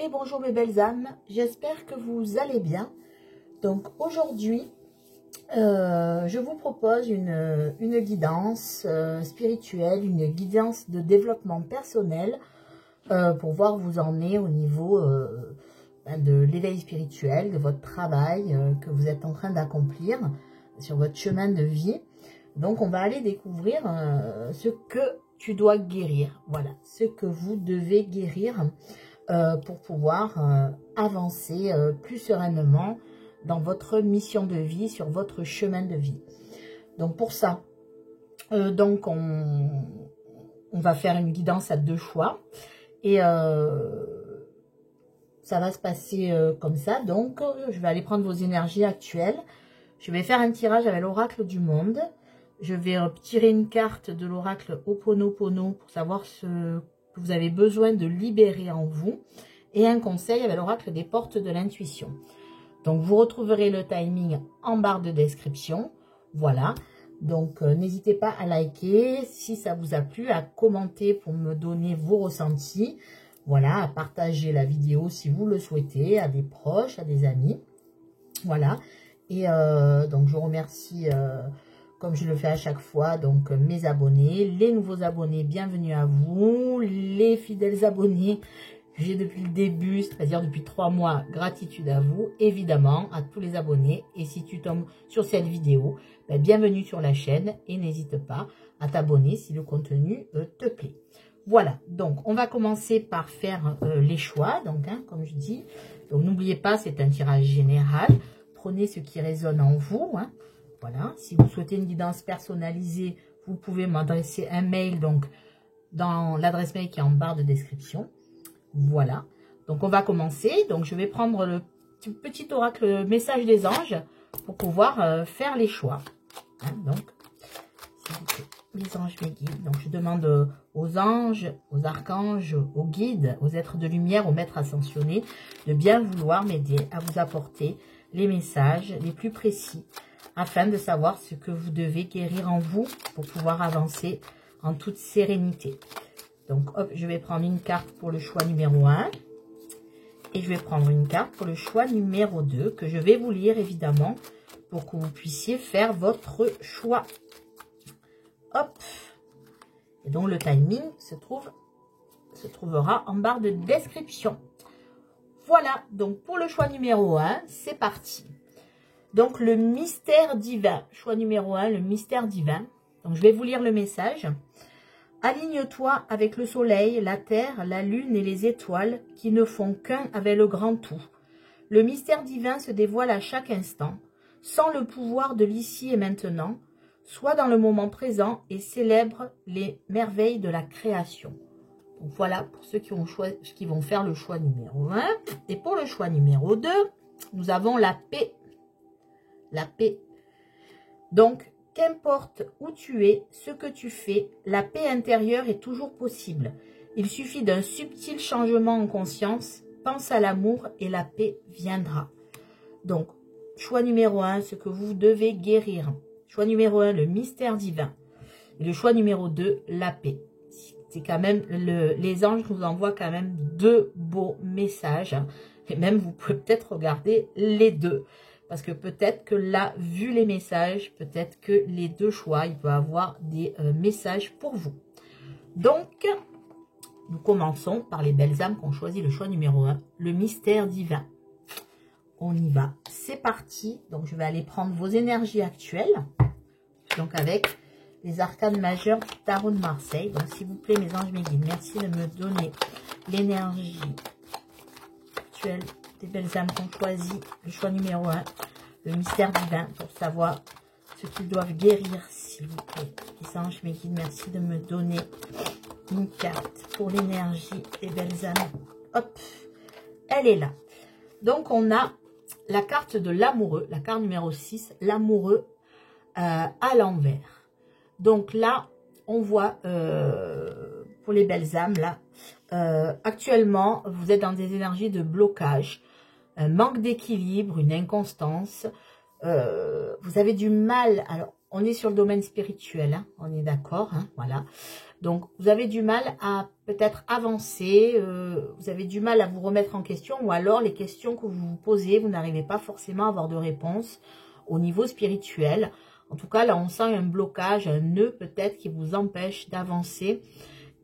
Et bonjour mes belles âmes, j'espère que vous allez bien. Donc aujourd'hui, je vous propose une guidance spirituelle, une guidance de développement personnel pour voir où vous en êtes au niveau de l'éveil spirituel, de votre travail que vous êtes en train d'accomplir sur votre chemin de vie. Donc on va aller découvrir ce que tu dois guérir, voilà, ce que vous devez guérir pour pouvoir avancer plus sereinement dans votre mission de vie, sur votre chemin de vie. Donc pour ça, donc on va faire une guidance à 2 choix et ça va se passer comme ça. Donc je vais aller prendre vos énergies actuelles. Je vais faire un tirage avec l'oracle du monde. Je vais tirer une carte de l'oracle Ho'oponopono pour savoir ce que vous avez besoin de libérer en vous. Et un conseil avec l'oracle des portes de l'intuition. Donc, vous retrouverez le timing en barre de description. Voilà. Donc, n'hésitez pas à liker si ça vous a plu, à commenter pour me donner vos ressentis. Voilà, à partager la vidéo si vous le souhaitez, à des proches, à des amis. Voilà. Et donc, je vous remercie, comme je le fais à chaque fois, donc mes abonnés, les nouveaux abonnés, bienvenue à vous. Les fidèles abonnés, j'ai depuis le début, c'est-à-dire depuis 3 mois, gratitude à vous, évidemment, à tous les abonnés. Et si tu tombes sur cette vidéo, ben, bienvenue sur la chaîne et n'hésite pas à t'abonner si le contenu te plaît. Voilà, donc on va commencer par faire les choix, donc comme je dis. Donc n'oubliez pas, c'est un tirage général. Prenez ce qui résonne en vous. Voilà, si vous souhaitez une guidance personnalisée, vous pouvez m'adresser un mail, donc dans l'adresse mail qui est en barre de description. Voilà, donc on va commencer. Donc je vais prendre le petit oracle message des anges pour pouvoir faire les choix. Donc, s'il vous plaît, les anges, mes guides. Donc je demande aux anges, aux archanges, aux guides, aux êtres de lumière, aux maîtres ascensionnés de bien vouloir m'aider à vous apporter les messages les plus précis afin de savoir ce que vous devez guérir en vous pour pouvoir avancer en toute sérénité. Donc, hop, je vais prendre une carte pour le choix numéro 1. Et je vais prendre une carte pour le choix numéro 2, que je vais vous lire, évidemment, pour que vous puissiez faire votre choix. Hop. Et donc, le timing se trouvera en barre de description. Voilà. Donc, pour le choix numéro 1, c'est parti. Donc, le mystère divin. Choix numéro 1, le mystère divin. Donc, je vais vous lire le message. Aligne-toi avec le soleil, la terre, la lune et les étoiles qui ne font qu'un avec le grand tout. Le mystère divin se dévoile à chaque instant, sans le pouvoir de l'ici et maintenant, soit dans le moment présent et célèbre les merveilles de la création. Donc voilà pour ceux qui vont faire le choix numéro 1. Et pour le choix numéro 2, nous avons la paix. La paix. Donc, qu'importe où tu es, ce que tu fais, la paix intérieure est toujours possible. Il suffit d'un subtil changement en conscience, pense à l'amour et la paix viendra. Donc, choix numéro 1, ce que vous devez guérir. Choix numéro 1, le mystère divin. Et le choix numéro 2, la paix. C'est quand même, les anges nous envoient quand même 2 beaux messages. Et même, vous pouvez peut-être regarder les 2. Parce que peut-être que là, vu les messages, peut-être que les 2 choix, il peut y avoir des messages pour vous. Donc, nous commençons par les belles âmes qui ont choisi le choix numéro 1, le mystère divin. On y va, c'est parti. Donc, je vais aller prendre vos énergies actuelles. Donc, avec les arcanes majeures du tarot de Marseille. Donc, s'il vous plaît, mes anges, mes guides, merci de me donner l'énergie actuelle des belles âmes qui ont choisi le choix numéro 1, le mystère divin, pour savoir ce qu'ils doivent guérir, s'il vous plaît. Les anges, mes guides, merci de me donner une carte pour l'énergie des belles âmes. Hop, elle est là. Donc, on a la carte de l'amoureux, la carte numéro 6, l'amoureux à l'envers. Donc là, on voit, pour les belles âmes, là, actuellement, vous êtes dans des énergies de blocage, un manque d'équilibre, une inconstance. Vous avez du mal. Alors, on est sur le domaine spirituel, hein, on est d'accord, hein, voilà. Donc, vous avez du mal à peut-être avancer, vous avez du mal à vous remettre en question, ou alors les questions que vous vous posez, vous n'arrivez pas forcément à avoir de réponse au niveau spirituel. En tout cas, là, on sent un blocage, un nœud peut-être qui vous empêche d'avancer,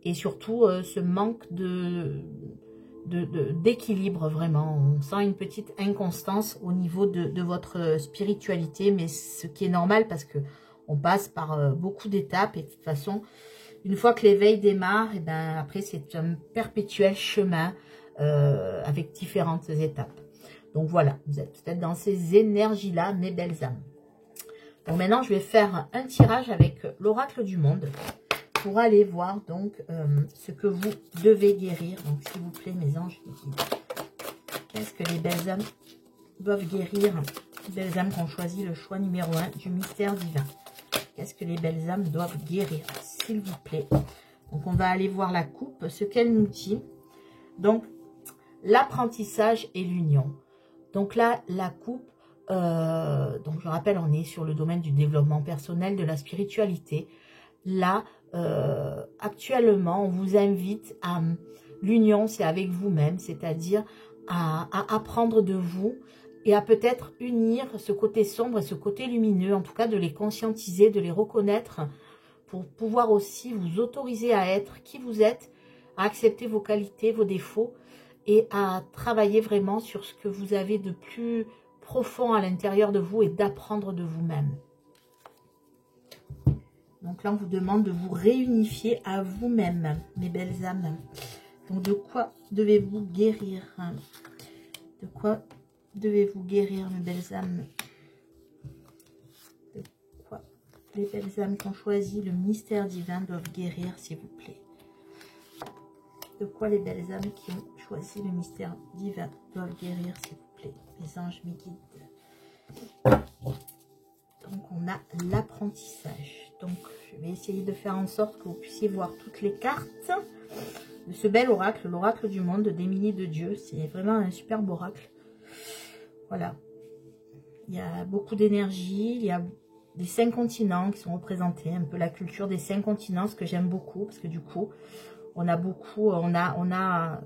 et surtout ce manque d'équilibre vraiment. On sent une petite inconstance au niveau de votre spiritualité, mais ce qui est normal parce que on passe par beaucoup d'étapes et de toute façon, une fois que l'éveil démarre, et ben après c'est un perpétuel chemin avec différentes étapes. Donc voilà, vous êtes peut-être dans ces énergies-là, mes belles âmes. Donc maintenant, je vais faire un tirage avec l'oracle du monde pour aller voir donc ce que vous devez guérir. Donc s'il vous plaît, mes anges, qu'est-ce que les belles âmes doivent guérir? Les belles âmes qui ont choisi le choix numéro 1 du mystère divin. Qu'est-ce que les belles âmes doivent guérir, s'il vous plaît? Donc on va aller voir la coupe, ce qu'elle nous dit. Donc l'apprentissage et l'union. Donc là, la coupe, donc je rappelle, on est sur le domaine du développement personnel, de la spiritualité. Là, actuellement, on vous invite à l'union, c'est avec vous-même, c'est-à-dire à apprendre de vous et à peut-être unir ce côté sombre et ce côté lumineux, en tout cas de les conscientiser, de les reconnaître pour pouvoir aussi vous autoriser à être qui vous êtes, à accepter vos qualités, vos défauts et à travailler vraiment sur ce que vous avez de plus profond à l'intérieur de vous et d'apprendre de vous-même. Donc là, on vous demande de vous réunifier à vous-même, mes belles âmes. Donc, de quoi devez-vous guérir? De quoi devez-vous guérir, mes belles âmes? De quoi les belles âmes qui ont choisi le mystère divin doivent guérir, s'il vous plaît? De quoi les belles âmes qui ont choisi le mystère divin doivent guérir, s'il vous plaît? Les anges me guident. Donc, on a l'apprentissage. Donc, je vais essayer de faire en sorte que vous puissiez voir toutes les cartes de ce bel oracle, l'oracle du monde d'Émilie de Dieu. C'est vraiment un superbe oracle. Voilà. Il y a beaucoup d'énergie. Il y a des 5 continents qui sont représentés. Un peu la culture des 5 continents, ce que j'aime beaucoup. Parce que du coup, on a beaucoup... On a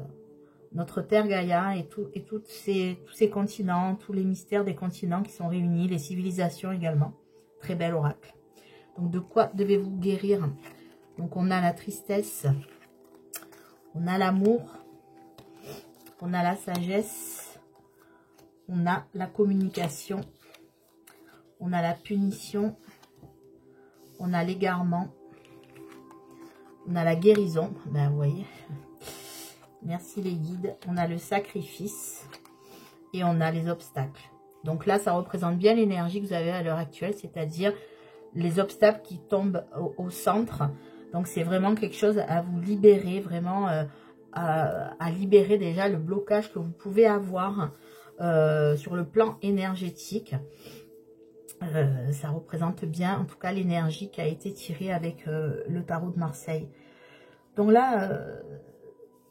notre Terre Gaïa et tous ces continents, tous les mystères des continents qui sont réunis, les civilisations également. Très bel oracle. Donc, de quoi devez-vous guérir? Donc, on a la tristesse, on a l'amour, on a la sagesse, on a la communication, on a la punition, on a l'égarement, on a la guérison. Ben, vous voyez, merci les guides. On a le sacrifice et on a les obstacles. Donc là, ça représente bien l'énergie que vous avez à l'heure actuelle, c'est-à-dire les obstacles qui tombent au centre. Donc, c'est vraiment quelque chose à vous libérer, vraiment à libérer déjà le blocage que vous pouvez avoir sur le plan énergétique. Ça représente bien, en tout cas, l'énergie qui a été tirée avec le tarot de Marseille. Donc là,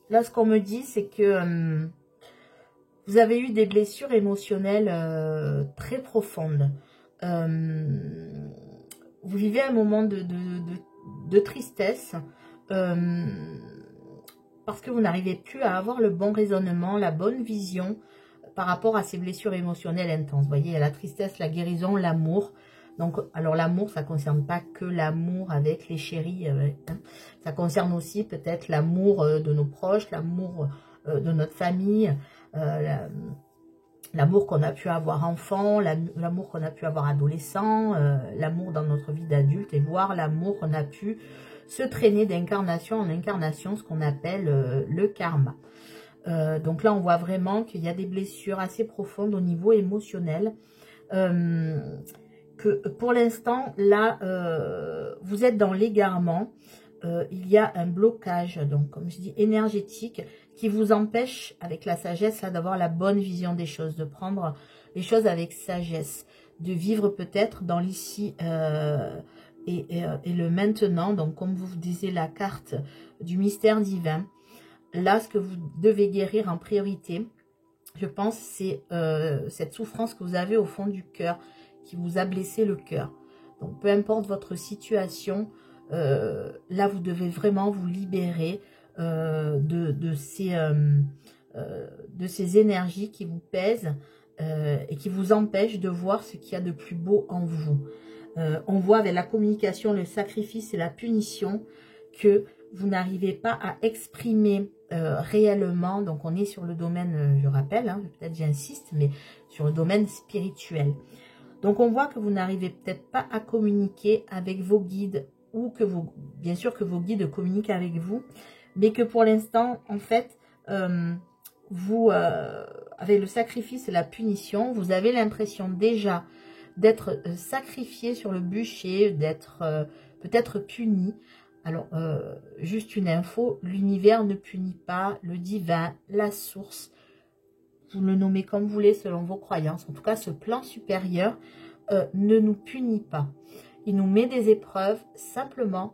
ce qu'on me dit, c'est que vous avez eu des blessures émotionnelles très profondes. Vous vivez un moment de tristesse parce que vous n'arrivez plus à avoir le bon raisonnement, la bonne vision par rapport à ces blessures émotionnelles intenses. Vous voyez, il y a la tristesse, la guérison, l'amour. Donc, alors l'amour, ça ne concerne pas que l'amour avec les chéris. Hein. Ça concerne aussi peut-être l'amour de nos proches, l'amour de notre famille, l'amour qu'on a pu avoir enfant, l'amour qu'on a pu avoir adolescent, l'amour dans notre vie d'adulte et voire l'amour qu'on a pu se traîner d'incarnation en incarnation, ce qu'on appelle le karma. Donc là, on voit vraiment qu'il y a des blessures assez profondes au niveau émotionnel. Que pour l'instant, là, vous êtes dans l'égarement. Il y a un blocage, donc comme je dis, énergétique, qui vous empêche, avec la sagesse, d'avoir la bonne vision des choses, de prendre les choses avec sagesse, de vivre peut-être dans l'ici et le maintenant. Donc, comme vous disiez, la carte du mystère divin. Là, ce que vous devez guérir en priorité, je pense, c'est cette souffrance que vous avez au fond du cœur, qui vous a blessé le cœur. Donc, peu importe votre situation, là, vous devez vraiment vous libérer de ces énergies qui vous pèsent et qui vous empêchent de voir ce qu'il y a de plus beau en vous. On voit avec la communication, le sacrifice et la punition que vous n'arrivez pas à exprimer réellement. Donc, on est sur le domaine, je rappelle, hein, peut-être j'insiste, mais sur le domaine spirituel. Donc, on voit que vous n'arrivez peut-être pas à communiquer avec vos guides ou que bien sûr que vos guides communiquent avec vous, mais que pour l'instant, en fait, vous, avec le sacrifice et la punition, vous avez l'impression déjà d'être sacrifié sur le bûcher, d'être peut-être puni. Alors, juste une info, l'univers ne punit pas, le divin, la source, vous le nommez comme vous voulez selon vos croyances. En tout cas, ce plan supérieur ne nous punit pas. Il nous met des épreuves simplement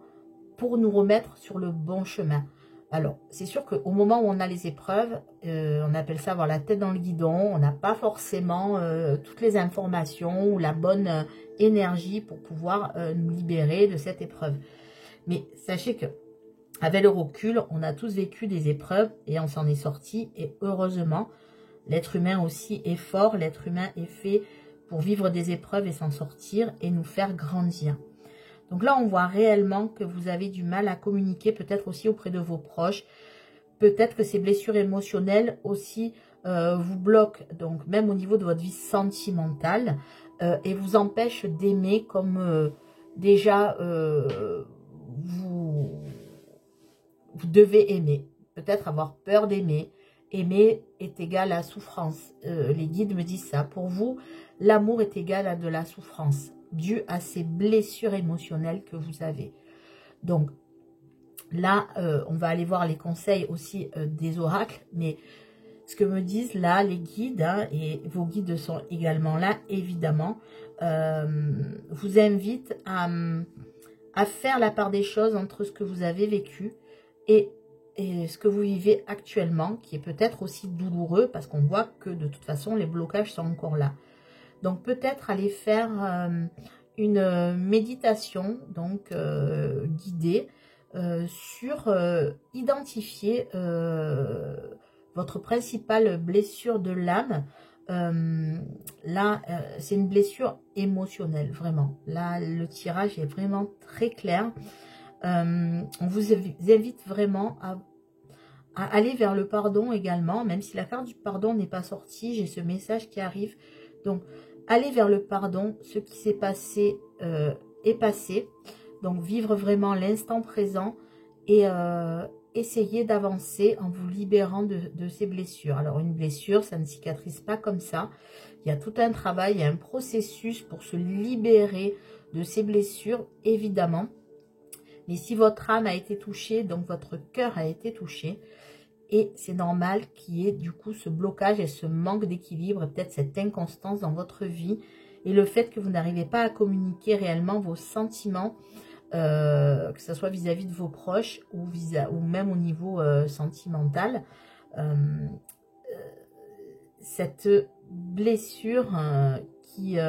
pour nous remettre sur le bon chemin. Alors, c'est sûr qu'au moment où on a les épreuves, on appelle ça avoir la tête dans le guidon, on n'a pas forcément toutes les informations ou la bonne énergie pour pouvoir nous libérer de cette épreuve. Mais sachez que avec le recul, on a tous vécu des épreuves et on s'en est sorti. Et heureusement, l'être humain aussi est fort, l'être humain est fait pour vivre des épreuves et s'en sortir et nous faire grandir. Donc là, on voit réellement que vous avez du mal à communiquer, peut-être aussi auprès de vos proches. Peut-être que ces blessures émotionnelles aussi vous bloquent, donc même au niveau de votre vie sentimentale, et vous empêchent d'aimer comme déjà vous devez aimer. Peut-être avoir peur d'aimer. Aimer est égal à souffrance. Les guides me disent ça. Pour vous, l'amour est égal à de la souffrance, due à ces blessures émotionnelles que vous avez. Donc, là, on va aller voir les conseils aussi des oracles, mais ce que me disent là les guides, hein, et vos guides sont également là, évidemment, vous invitent à faire la part des choses entre ce que vous avez vécu et ce que vous vivez actuellement, qui est peut-être aussi douloureux, parce qu'on voit que de toute façon, les blocages sont encore là. Donc, peut-être aller faire une méditation, donc guidée, sur identifier votre principale blessure de l'âme. Là, c'est une blessure émotionnelle, vraiment. Là, le tirage est vraiment très clair. On vous invite vraiment à aller vers le pardon également, même si la carte du pardon n'est pas sortie, j'ai ce message qui arrive. Donc, aller vers le pardon, ce qui s'est passé est passé. Donc, vivre vraiment l'instant présent et essayer d'avancer en vous libérant de ces blessures. Alors, une blessure, ça ne cicatrise pas comme ça. Il y a tout un travail, il y a un processus pour se libérer de ces blessures, évidemment. Mais si votre âme a été touchée, donc votre cœur a été touché, et c'est normal qu'il y ait du coup ce blocage et ce manque d'équilibre, peut-être cette inconstance dans votre vie, et le fait que vous n'arrivez pas à communiquer réellement vos sentiments, que ce soit vis-à-vis de vos proches ou même au niveau sentimental. Cette blessure qui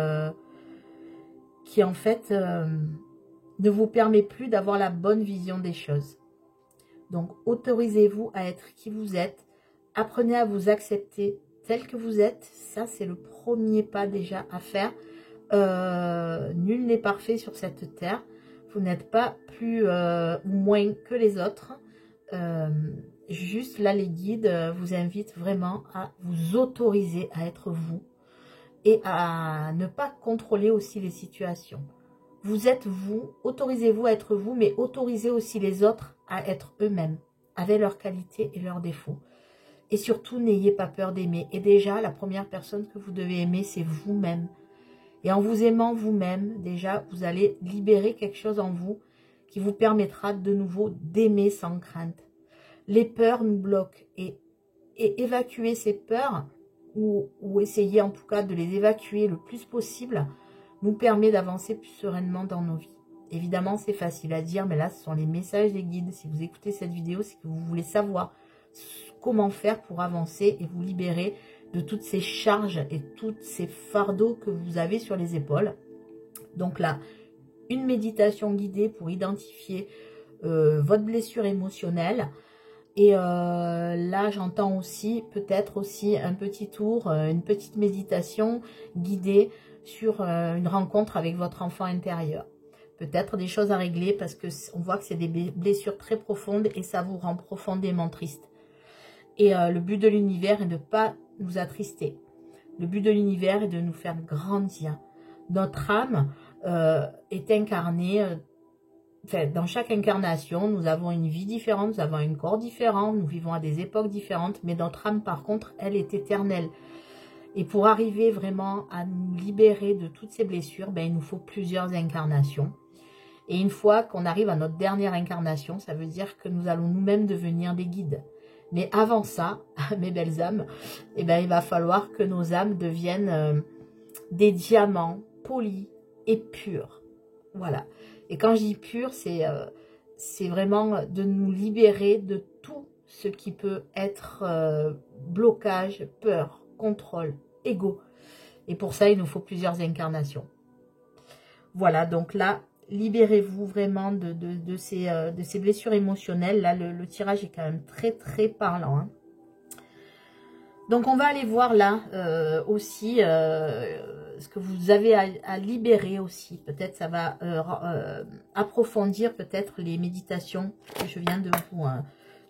en fait ne vous permet plus d'avoir la bonne vision des choses. Donc, autorisez-vous à être qui vous êtes. Apprenez à vous accepter tel que vous êtes. Ça, c'est le premier pas déjà à faire. Nul n'est parfait sur cette terre. Vous n'êtes pas plus ou moins que les autres. Juste là, les guides vous invitent vraiment à vous autoriser à être vous et à ne pas contrôler aussi les situations. Vous êtes vous, autorisez-vous à être vous, mais autorisez aussi les autres à être eux-mêmes, avec leurs qualités et leurs défauts. Et surtout, n'ayez pas peur d'aimer. Et déjà, la première personne que vous devez aimer, c'est vous-même. Et en vous aimant vous-même, déjà, vous allez libérer quelque chose en vous qui vous permettra de nouveau d'aimer sans crainte. Les peurs nous bloquent. Et évacuer ces peurs, ou essayer en tout cas de les évacuer le plus possible, nous permet d'avancer plus sereinement dans nos vies. Évidemment, c'est facile à dire, mais là, ce sont les messages des guides. Si vous écoutez cette vidéo, c'est que vous voulez savoir comment faire pour avancer et vous libérer de toutes ces charges et tous ces fardeaux que vous avez sur les épaules. Donc là, une méditation guidée pour identifier votre blessure émotionnelle. Et là, j'entends aussi, peut-être aussi un petit tour, une petite méditation guidée sur une rencontre avec votre enfant intérieur. Peut-être des choses à régler parce que on voit que c'est des blessures très profondes et ça vous rend profondément triste. Et le but de l'univers est de ne pas nous attrister. Le but de l'univers est de nous faire grandir. Notre âme est incarnée, dans chaque incarnation, nous avons une vie différente, nous avons un corps différent, nous vivons à des époques différentes, mais notre âme, par contre, elle est éternelle. Et pour arriver vraiment à nous libérer de toutes ces blessures, ben, il nous faut plusieurs incarnations. Et une fois qu'on arrive à notre dernière incarnation, ça veut dire que nous allons nous-mêmes devenir des guides. Mais avant ça, mes belles âmes, eh ben, il va falloir que nos âmes deviennent des diamants polis et purs. Voilà. Et quand je dis pur, c'est vraiment de nous libérer de tout ce qui peut être blocage, peur, contrôle, ego. Et pour ça, il nous faut plusieurs incarnations. Voilà, donc là, libérez-vous vraiment de ces blessures émotionnelles. Là, le tirage est quand même très, très parlant. Hein. Donc, on va aller voir là aussi ce que vous avez à libérer aussi. Peut-être ça va approfondir peut-être les méditations que je viens de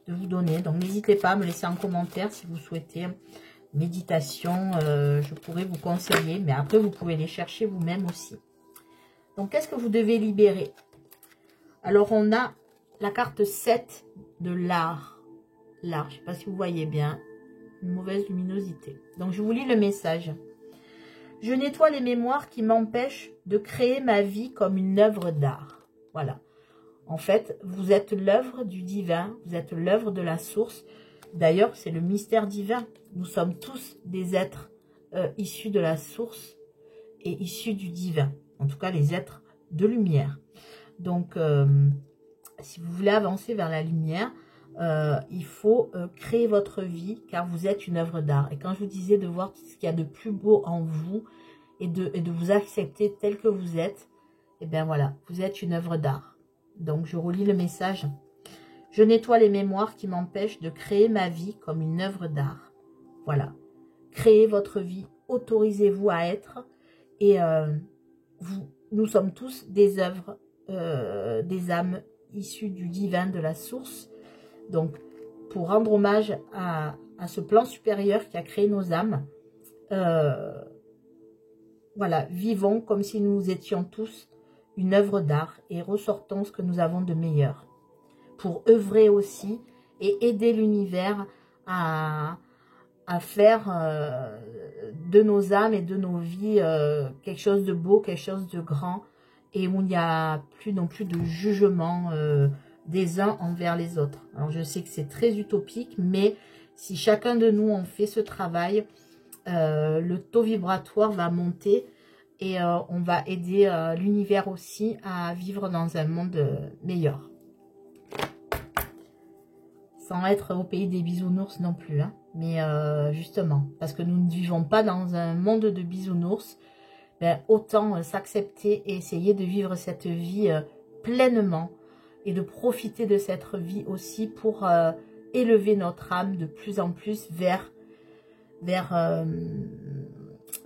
vous donner. Donc, n'hésitez pas à me laisser en commentaire si vous souhaitez méditation. Je pourrais vous conseiller, mais après, vous pouvez les chercher vous-même aussi. Donc, qu'est-ce que vous devez libérer? Alors, on a la carte 7 de l'art. L'art, je ne sais pas si vous voyez bien. Une mauvaise luminosité. Donc, je vous lis le message. Je nettoie les mémoires qui m'empêchent de créer ma vie comme une œuvre d'art. Voilà. En fait, vous êtes l'œuvre du divin. Vous êtes l'œuvre de la source. D'ailleurs, c'est le mystère divin. Nous sommes tous des êtres issus de la source et issus du divin. En tout cas, les êtres de lumière. Donc, si vous voulez avancer vers la lumière, il faut créer votre vie, car vous êtes une œuvre d'art. Et quand je vous disais de voir ce qu'il y a de plus beau en vous et de vous accepter tel que vous êtes, et bien voilà, vous êtes une œuvre d'art. Donc, je relis le message. Je nettoie les mémoires qui m'empêchent de créer ma vie comme une œuvre d'art. Voilà. Créez votre vie, autorisez-vous à être et nous sommes tous des œuvres, des âmes issues du divin, de la source. Donc, pour rendre hommage à ce plan supérieur qui a créé nos âmes, voilà, vivons comme si nous étions tous une œuvre d'art et ressortons ce que nous avons de meilleur. Pour œuvrer aussi et aider l'univers à faire de nos âmes et de nos vies quelque chose de beau, quelque chose de grand, et où il n'y a plus non plus de jugement des uns envers les autres. Alors je sais que c'est très utopique, mais si chacun de nous en fait ce travail, le taux vibratoire va monter et on va aider l'univers aussi à vivre dans un monde meilleur. Sans être au pays des bisounours non plus, hein. Mais justement, parce que nous ne vivons pas dans un monde de bisounours, ben, autant s'accepter et essayer de vivre cette vie pleinement et de profiter de cette vie aussi pour élever notre âme de plus en plus vers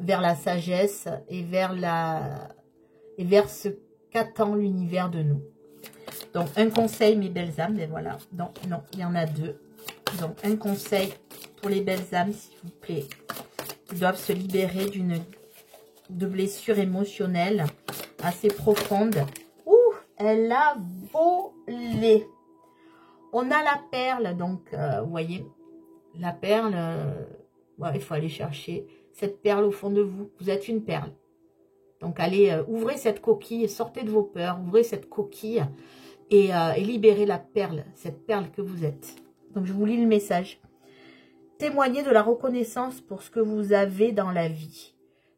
la sagesse et vers ce qu'attend l'univers de nous. Donc, un conseil, mes belles âmes, et voilà. Donc, non, il y en a deux. Donc, un conseil pour les belles âmes, s'il vous plaît. Ils doivent se libérer de blessures émotionnelles assez profondes. Ouh, elle a volé. On a la perle, donc, vous voyez, la perle, ouais, il faut aller chercher cette perle au fond de vous. Vous êtes une perle. Donc, allez, ouvrez cette coquille, sortez de vos peurs, ouvrez cette coquille et libérez la perle, cette perle que vous êtes. Donc, je vous lis le message. Témoignez de la reconnaissance pour ce que vous avez dans la vie.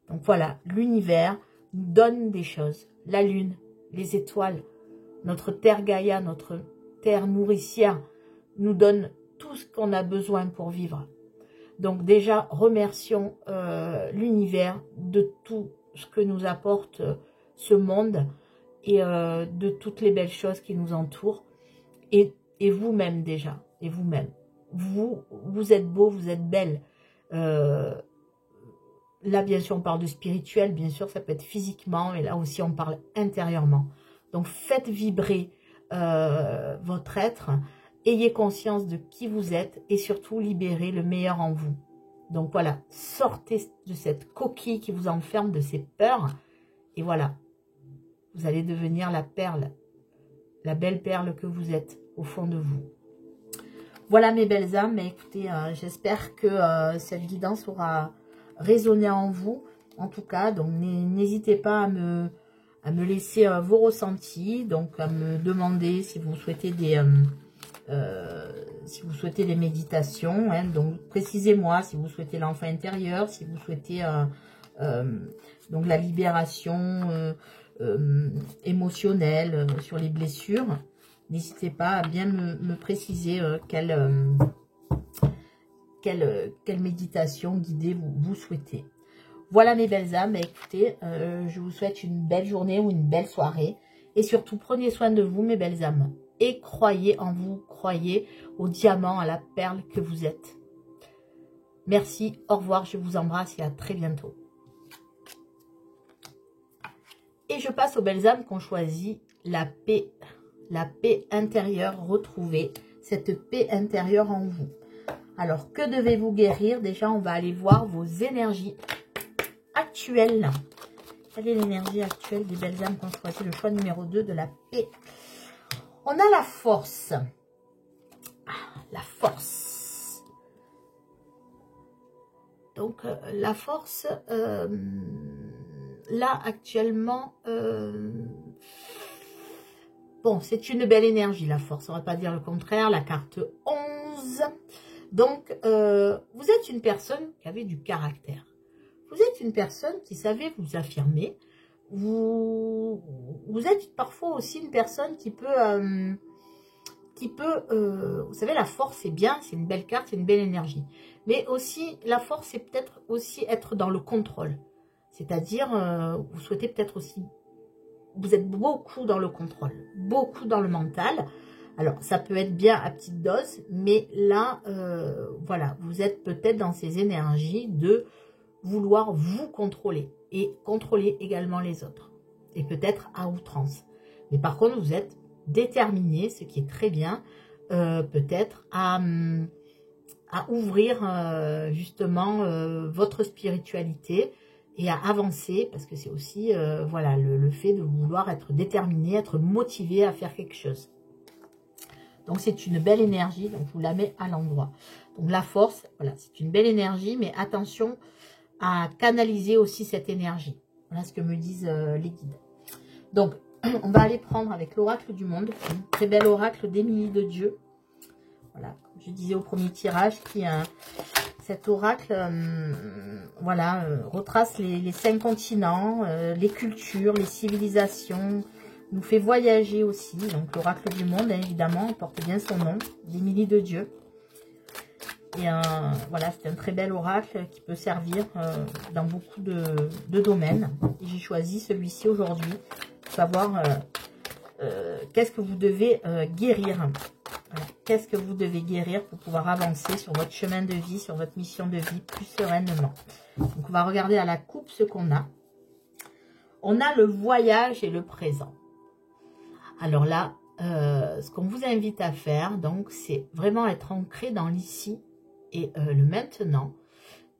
Donc, voilà, l'univers nous donne des choses. La lune, les étoiles, notre terre Gaïa, notre terre nourricière nous donne tout ce qu'on a besoin pour vivre. Donc, déjà, remercions l'univers de tout ce que nous apporte ce monde et de toutes les belles choses qui nous entourent. Et vous-même déjà, et vous-même. Vous êtes beau, vous êtes belle. Là, bien sûr, on parle de spirituel, bien sûr, ça peut être physiquement, et là aussi, on parle intérieurement. Donc, faites vibrer votre être, ayez conscience de qui vous êtes, et surtout, libérez le meilleur en vous. Donc, voilà, sortez de cette coquille qui vous enferme, de ces peurs, et voilà, vous allez devenir la perle, la belle perle que vous êtes au fond de vous. Voilà mes belles âmes, mais écoutez, j'espère que cette guidance aura résonné en vous, en tout cas, donc n'hésitez pas à me laisser vos ressentis, donc à me demander si vous souhaitez des méditations, hein, donc précisez-moi si vous souhaitez l'enfant intérieur, si vous souhaitez donc la libération émotionnelle sur les blessures. N'hésitez pas à bien me préciser quelle méditation guidée vous souhaitez. Voilà mes belles âmes, écoutez, je vous souhaite une belle journée ou une belle soirée. Et surtout, prenez soin de vous mes belles âmes. Et croyez en vous, croyez au diamant, à la perle que vous êtes. Merci, au revoir, je vous embrasse et à très bientôt. Et je passe aux belles âmes qui ont choisi la paix intérieure, retrouvée, cette paix intérieure en vous. Alors, que devez-vous guérir? Déjà, on va aller voir vos énergies actuelles. Quelle est l'énergie actuelle des belles âmes qui ont choisi le choix numéro 2 de la paix? On a la force. La force. Donc, la force, là, actuellement... bon, c'est une belle énergie, la force. On ne va pas dire le contraire. La carte 11. Donc, vous êtes une personne qui avait du caractère. Vous êtes une personne qui savait vous affirmer. Vous êtes parfois aussi une personne qui peut... vous savez, la force, c'est bien. C'est une belle carte, c'est une belle énergie. Mais aussi, la force, c'est peut-être aussi être dans le contrôle. C'est-à-dire, vous souhaitez peut-être aussi... Vous êtes beaucoup dans le contrôle, beaucoup dans le mental. Alors, ça peut être bien à petite dose, mais là, voilà, vous êtes peut-être dans ces énergies de vouloir vous contrôler et contrôler également les autres. Et peut-être à outrance. Mais par contre, vous êtes déterminé, ce qui est très bien, peut-être à ouvrir justement votre spiritualité et à avancer, parce que c'est aussi voilà, le fait de vouloir être déterminé, être motivé à faire quelque chose. Donc c'est une belle énergie, donc je vous la mets à l'endroit. Donc la force, voilà, c'est une belle énergie, mais attention à canaliser aussi cette énergie. Voilà ce que me disent les guides. Donc on va aller prendre avec l'oracle du monde, un très bel oracle d'Émilie de Dieu. Voilà, comme je disais au premier tirage, qui cet oracle, voilà, retrace les 5 continents, les cultures, les civilisations, nous fait voyager aussi. Donc l'oracle du monde, hein, évidemment, porte bien son nom, d'Émilie de Dieu. Et voilà, c'est un très bel oracle qui peut servir dans beaucoup de domaines. J'ai choisi celui-ci aujourd'hui pour savoir qu'est-ce que vous devez guérir. Voilà. Qu'est-ce que vous devez guérir pour pouvoir avancer sur votre chemin de vie, sur votre mission de vie plus sereinement. Donc, on va regarder à la coupe ce qu'on a. On a le voyage et le présent. Alors là, ce qu'on vous invite à faire, donc, c'est vraiment être ancré dans l'ici et le maintenant.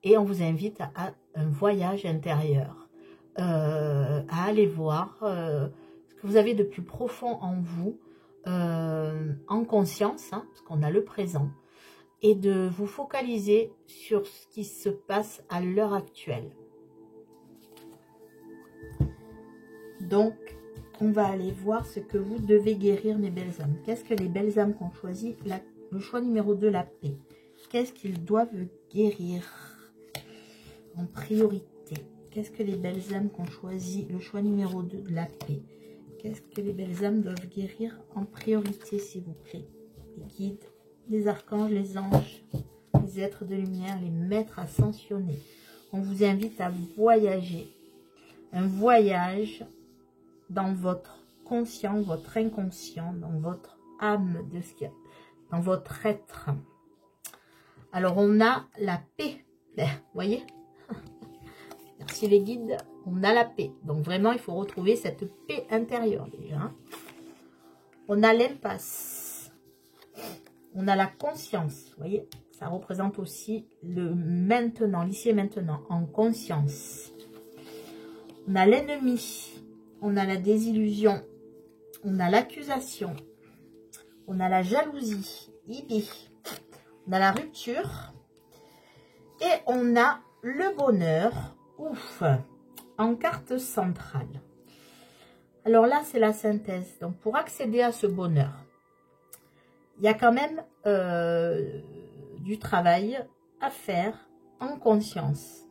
Et on vous invite à un voyage intérieur, à aller voir ce que vous avez de plus profond en vous, en conscience, hein, parce qu'on a le présent, et de vous focaliser sur ce qui se passe à l'heure actuelle. Donc, on va aller voir ce que vous devez guérir, mes belles âmes. Qu'est-ce que les belles âmes qui ont choisi le choix numéro 2, la paix? Qu'est-ce qu'ils doivent guérir en priorité? Qu'est-ce que les belles âmes qui ont choisi le choix numéro 2 de la paix? Qu'est-ce que les belles âmes doivent guérir en priorité, s'il vous plaît? Les guides, les archanges, les anges, les êtres de lumière, les maîtres ascensionnés. On vous invite à voyager. Un voyage dans votre conscient, votre inconscient, dans votre âme, de ce qu'il y a, dans votre être. Alors, on a la paix. Vous voyez? Merci les guides. On a la paix. Donc, vraiment, il faut retrouver cette paix intérieure déjà. On a l'impasse. On a la conscience. Vous voyez? Ça représente aussi le maintenant, l'ici et maintenant, en conscience. On a l'ennemi. On a la désillusion. On a l'accusation. On a la jalousie. On a la rupture. Et on a le bonheur. Ouf, en carte centrale. Alors là, c'est la synthèse. Donc, pour accéder à ce bonheur, il y a quand même du travail à faire en conscience.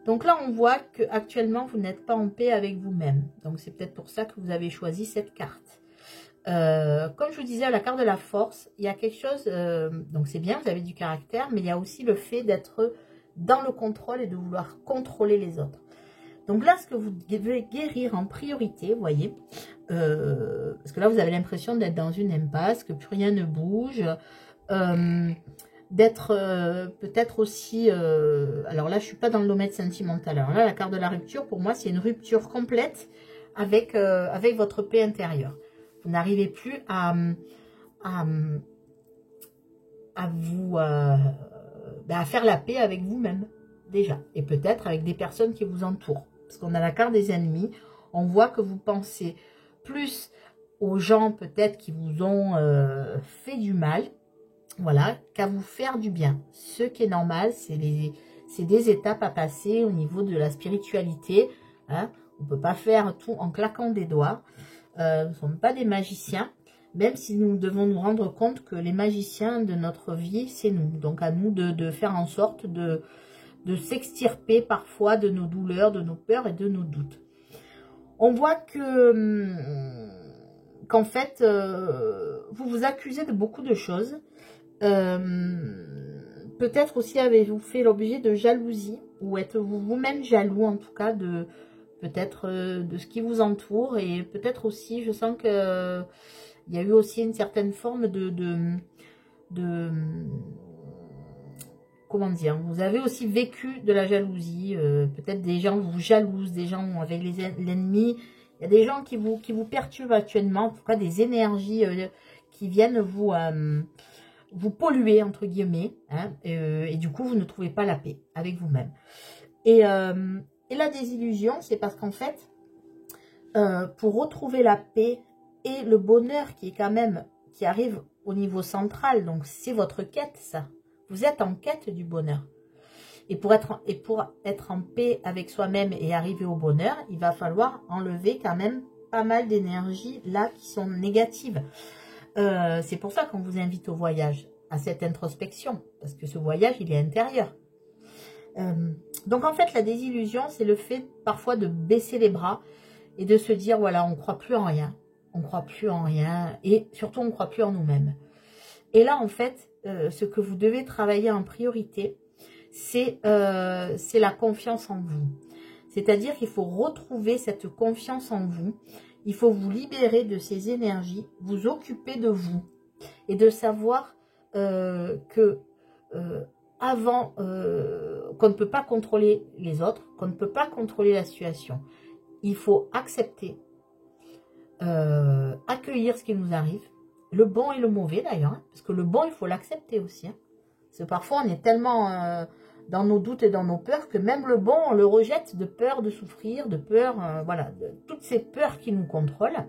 Donc là, on voit qu'actuellement, vous n'êtes pas en paix avec vous-même. Donc, c'est peut-être pour ça que vous avez choisi cette carte. Comme je vous disais, à la carte de la force, il y a quelque chose... donc, c'est bien, vous avez du caractère, mais il y a aussi le fait d'être dans le contrôle et de vouloir contrôler les autres. Donc là, ce que vous devez guérir en priorité, vous voyez, parce que là, vous avez l'impression d'être dans une impasse, que plus rien ne bouge, d'être peut-être aussi... alors là, je ne suis pas dans le domaine sentimental. Alors là, la carte de la rupture, pour moi, c'est une rupture complète avec, avec votre paix intérieure. Vous n'arrivez plus à vous... à faire la paix avec vous-même, déjà. Et peut-être avec des personnes qui vous entourent. Parce qu'on a la carte des ennemis. On voit que vous pensez plus aux gens, peut-être, qui vous ont fait du mal. Voilà, qu'à vous faire du bien. Ce qui est normal, c'est des étapes à passer au niveau de la spiritualité. Hein. On ne peut pas faire tout en claquant des doigts. Nous ne sommes pas des magiciens. Même si nous devons nous rendre compte que les magiciens de notre vie, c'est nous. Donc à nous de faire en sorte de s'extirper parfois de nos douleurs, de nos peurs et de nos doutes. On voit qu'en fait, vous vous accusez de beaucoup de choses. Peut-être aussi avez-vous fait l'objet de jalousie, ou êtes-vous vous-même jaloux en tout cas de peut-être de ce qui vous entoure, et peut-être aussi, je sens que il y a eu aussi une certaine forme de comment dire, vous avez aussi vécu de la jalousie, peut-être des gens vous jalousent, des gens avec l'ennemi, il y a des gens qui vous perturbent actuellement, en tout cas des énergies qui viennent vous polluer, entre guillemets, hein, et du coup, vous ne trouvez pas la paix avec vous-même. Et la désillusion, c'est parce qu'en fait, pour retrouver la paix et le bonheur qui est quand même, qui arrive au niveau central, donc c'est votre quête, ça. Vous êtes en quête du bonheur. Et pour être en paix avec soi-même et arriver au bonheur, il va falloir enlever quand même pas mal d'énergies là qui sont négatives. C'est pour ça qu'on vous invite au voyage, à cette introspection, parce que ce voyage, il est intérieur. Donc en fait, la désillusion, c'est le fait parfois de baisser les bras et de se dire, voilà, on ne croit plus en rien. On ne croit plus en rien et surtout, on ne croit plus en nous-mêmes. Et là, en fait, ce que vous devez travailler en priorité, c'est la confiance en vous. C'est-à-dire qu'il faut retrouver cette confiance en vous. Il faut vous libérer de ces énergies, vous occuper de vous et de savoir que avant qu'on ne peut pas contrôler les autres, qu'on ne peut pas contrôler la situation. Il faut accepter, accueillir ce qui nous arrive, le bon et le mauvais d'ailleurs, hein, parce que le bon, il faut l'accepter aussi. Hein, parce que parfois, on est tellement dans nos doutes et dans nos peurs que même le bon, on le rejette de peur de souffrir, de peur, voilà, de toutes ces peurs qui nous contrôlent.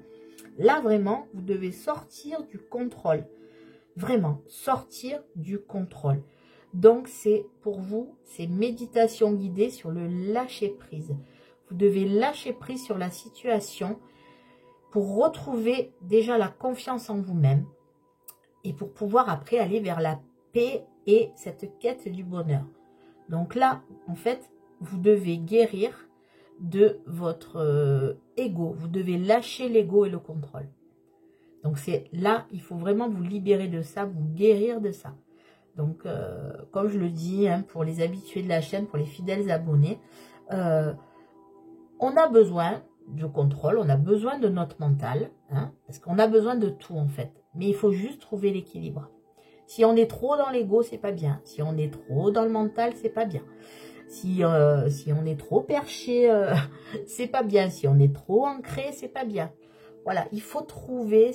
Là, vraiment, vous devez sortir du contrôle. Vraiment, sortir du contrôle. Donc, c'est pour vous, c'est méditation guidée sur le lâcher-prise. Vous devez lâcher prise sur la situation pour retrouver déjà la confiance en vous-même et pour pouvoir après aller vers la paix et cette quête du bonheur. Donc là, en fait, vous devez guérir de votre ego. Vous devez lâcher l'ego et le contrôle. Donc c'est là, il faut vraiment vous libérer de ça, vous guérir de ça. Donc, comme je le dis, hein, pour les habitués de la chaîne, pour les fidèles abonnés, on a besoin de contrôle, on a besoin de notre mental, hein, parce qu'on a besoin de tout en fait. Mais il faut juste trouver l'équilibre. Si on est trop dans l'ego, c'est pas bien. Si on est trop dans le mental, c'est pas bien. Si on est trop perché, c'est pas bien. Si on est trop ancré, c'est pas bien. Voilà, il faut trouver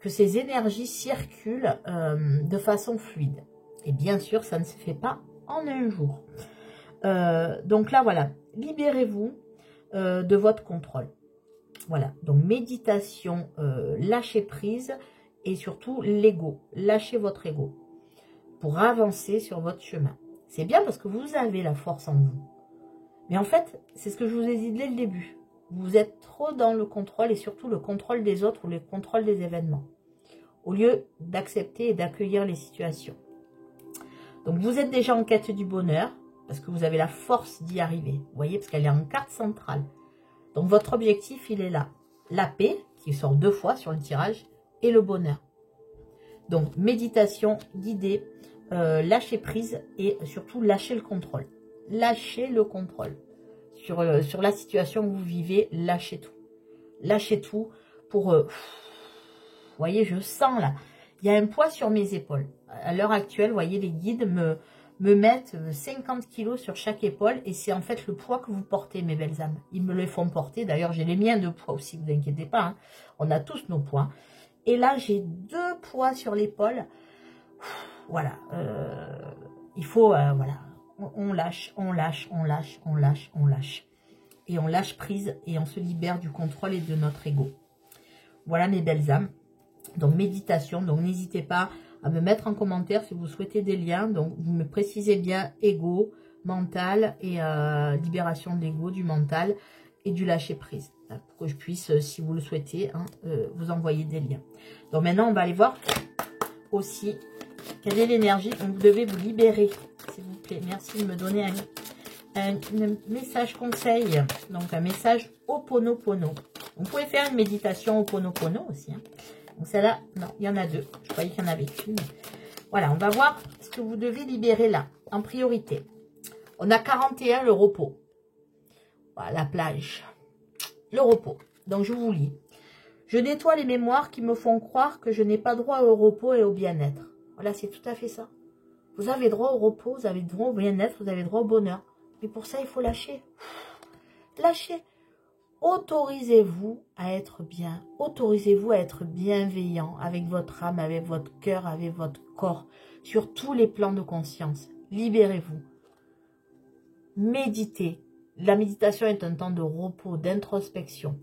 que ces énergies circulent de façon fluide. Et bien sûr, ça ne se fait pas en un jour. Donc là, voilà, libérez-vous de votre contrôle. Voilà, donc méditation, lâcher prise et surtout l'ego. Lâchez votre ego pour avancer sur votre chemin. C'est bien parce que vous avez la force en vous. Mais en fait, c'est ce que je vous ai dit dès le début. Vous êtes trop dans le contrôle et surtout le contrôle des autres ou le contrôle des événements. Au lieu d'accepter et d'accueillir les situations. Donc vous êtes déjà en quête du bonheur parce que vous avez la force d'y arriver. Vous voyez, parce qu'elle est en carte centrale. Donc votre objectif, il est là. La paix, qui sort 2 fois sur le tirage, et le bonheur. Donc méditation guidée, lâcher prise et surtout lâcher le contrôle. Lâchez le contrôle. Sur la situation que vous vivez, lâchez tout. Lâchez tout pour... vous voyez, je sens là. Il y a un poids sur mes épaules. À l'heure actuelle, vous voyez, les guides me mettent 50 kilos sur chaque épaule. Et c'est en fait le poids que vous portez, mes belles âmes. Ils me le font porter. D'ailleurs, j'ai les miens de poids aussi, vous inquiétez pas. Hein. On a tous nos poids. Et là, j'ai 2 poids sur l'épaule. Voilà. Il faut, voilà. On lâche, on lâche, on lâche, on lâche, on lâche. Et on lâche prise et on se libère du contrôle et de notre ego. Voilà mes belles âmes. Donc méditation, donc n'hésitez pas à me mettre en commentaire si vous souhaitez des liens. Donc vous me précisez bien ego, mental et libération de l'ego, du mental et du lâcher prise. Pour que je puisse, si vous le souhaitez, hein, vous envoyer des liens. Donc maintenant on va aller voir aussi quelle est l'énergie dont vous devez vous libérer. S'il vous plaît, merci de me donner un message conseil. Donc un message Ho'oponopono. Vous pouvez faire une méditation Ho'oponopono aussi. Hein. Donc celle-là, non, il y en a 2. Je croyais qu'il y en avait qu'une. Voilà, on va voir ce que vous devez libérer là, en priorité. On a 41, le repos. Voilà, la plage. Le repos. Donc je vous lis. Je nettoie les mémoires qui me font croire que je n'ai pas droit au repos et au bien-être. Voilà, c'est tout à fait ça. Vous avez droit au repos, vous avez droit au bien-être, vous avez droit au bonheur. Mais pour ça, il faut lâcher. Lâchez. Autorisez-vous à être bien. Autorisez-vous à être bienveillant avec votre âme, avec votre cœur, avec votre corps, sur tous les plans de conscience. Libérez-vous. Méditez. La méditation est un temps de repos, d'introspection.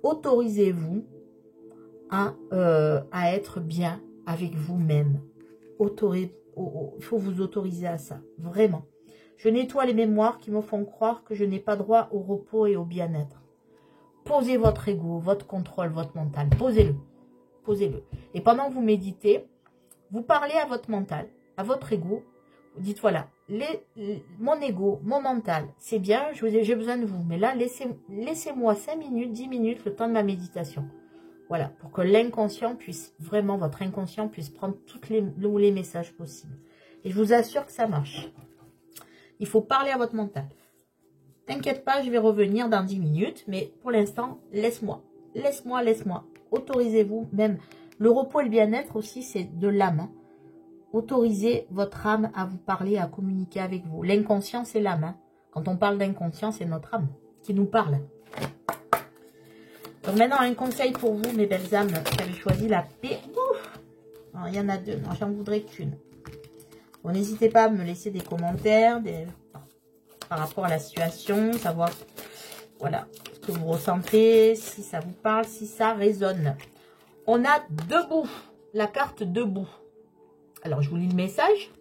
Autorisez-vous à être bien avec vous-même. Il faut vous autoriser à ça, vraiment. Je nettoie les mémoires qui me font croire que je n'ai pas droit au repos et au bien-être. Posez votre ego, votre contrôle, votre mental. Posez-le. Posez-le. Et pendant que vous méditez, vous parlez à votre mental, à votre ego. Vous dites, voilà, mon ego, mon mental, c'est bien, j'ai besoin de vous. Mais là, laissez-moi 5 minutes, 10 minutes, le temps de ma méditation. Voilà, pour que l'inconscient puisse, vraiment, votre inconscient puisse prendre tous les messages possibles. Et je vous assure que ça marche. Il faut parler à votre mental. T'inquiète pas, je vais revenir dans 10 minutes, mais pour l'instant, laisse-moi. Laisse-moi, laisse-moi. Autorisez-vous, même le repos et le bien-être aussi, c'est de l'âme. Hein. Autorisez votre âme à vous parler, à communiquer avec vous. L'inconscient, c'est l'âme. Hein. Quand on parle d'inconscient, c'est notre âme qui nous parle. Donc maintenant, un conseil pour vous, mes belles âmes, qui avez choisi la paix. Ouf, non, il y en a 2, non, j'en voudrais qu'une. Bon, n'hésitez pas à me laisser des commentaires par rapport à la situation, savoir voilà, ce que vous ressentez, si ça vous parle, si ça résonne. On a debout, la carte debout. Alors, je vous lis le message.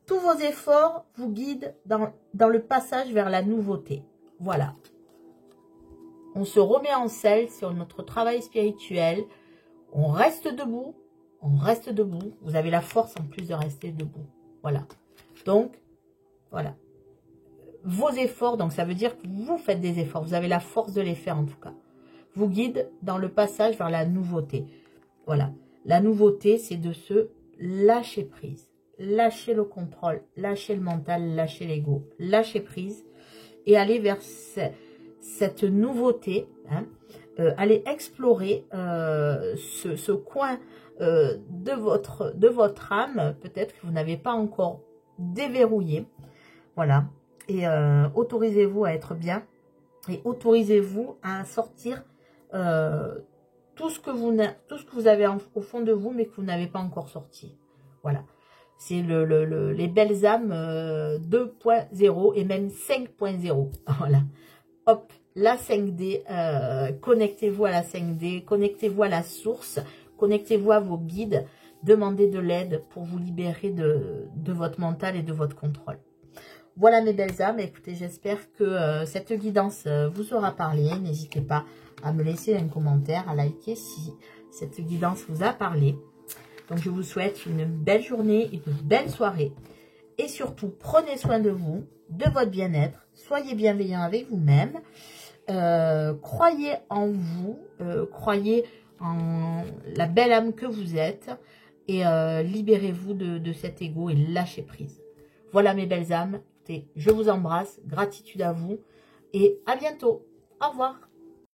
Tous vos efforts vous guident dans le passage vers la nouveauté. Voilà. On se remet en selle sur notre travail spirituel. On reste debout. On reste debout. Vous avez la force en plus de rester debout. Voilà. Donc, voilà. Vos efforts, donc ça veut dire que vous faites des efforts. Vous avez la force de les faire en tout cas. Vous guide dans le passage vers la nouveauté. Voilà. La nouveauté, c'est de se lâcher prise. Lâcher le contrôle, lâcher le mental, lâcher l'ego. Lâcher prise et allez vers cette nouveauté, hein. Allez explorer ce coin de votre âme, peut-être que vous n'avez pas encore déverrouillé, voilà, et autorisez-vous à être bien, et autorisez-vous à sortir tout ce que vous avez au fond de vous, mais que vous n'avez pas encore sorti, voilà. C'est les belles âmes 2.0 et même 5.0, voilà, hop. La 5D, connectez-vous à la 5D, connectez-vous à la source, connectez-vous à vos guides, demandez de l'aide pour vous libérer de votre mental et de votre contrôle. Voilà mes belles âmes, écoutez, j'espère que cette guidance vous aura parlé. N'hésitez pas à me laisser un commentaire, à liker si cette guidance vous a parlé. Donc je vous souhaite une belle journée, une belle soirée. Et surtout, prenez soin de vous, de votre bien-être, soyez bienveillant avec vous-même. Croyez en vous, croyez en la belle âme que vous êtes et libérez-vous de cet ego et lâchez prise. Voilà mes belles âmes, je vous embrasse, gratitude à vous et à bientôt. Au revoir.